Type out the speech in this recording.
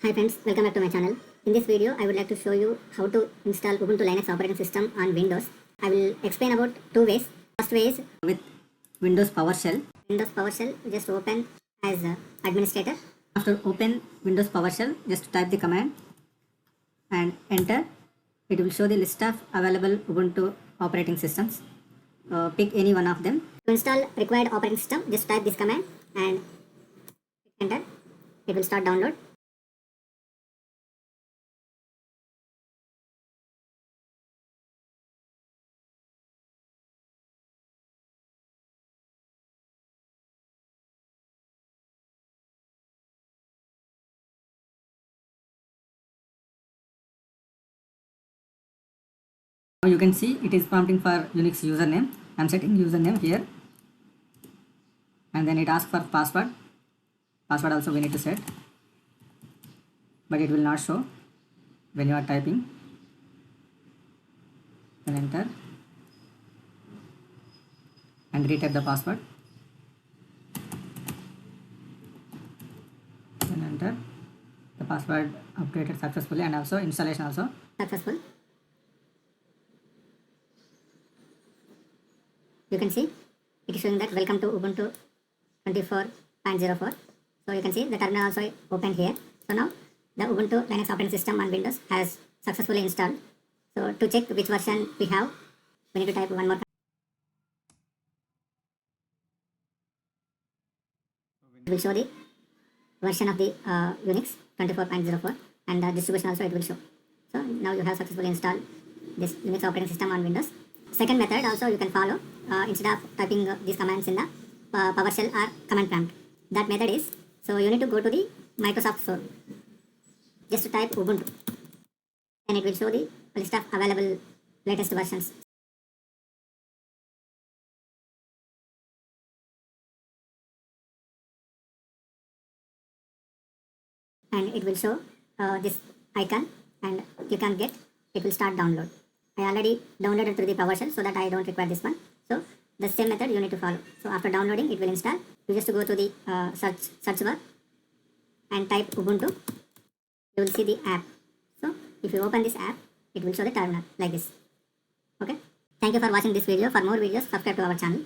Hi friends, welcome back to my channel. In this video, I would like to show you how to install Ubuntu Linux operating system on Windows. I will explain about two ways. First way is with Windows PowerShell. Windows PowerShell, just open as administrator. After open Windows PowerShell, just type the command and enter. It will show the list of available Ubuntu operating systems. Pick any one of them. To install required operating system, just type this command and enter. It will start download. Now you can see it is prompting for Unix username. I am setting username here, and then it asks for password. Password also we need to set, but it will not show when you are typing. Then enter and retype the password. Then enter. The password updated successfully, and also installation also Successful. You can see it is showing that welcome to Ubuntu 24.04. So you can see the terminal also opened here. So now the Ubuntu Linux operating system on Windows has successfully installed. So to check which version we have, we need to type one more. It will show the version of the Unix 24.04 and the distribution also it will show. So now you have successfully installed this Unix operating system on Windows. Second method also you can follow instead of typing these commands in the PowerShell or command prompt. That method is, so you need to go to the Microsoft Store. Just type Ubuntu and it will show the list of available latest versions. And it will show this icon and click on get. It will start download. I already downloaded through the PowerShell, so that I don't require this one. So the same method you need to follow. So after downloading, it will install. You just go to the search bar and type Ubuntu. You will see the app. So if you open this app, it will show the terminal like this. Okay. Thank you for watching this video. For more videos, subscribe to our channel.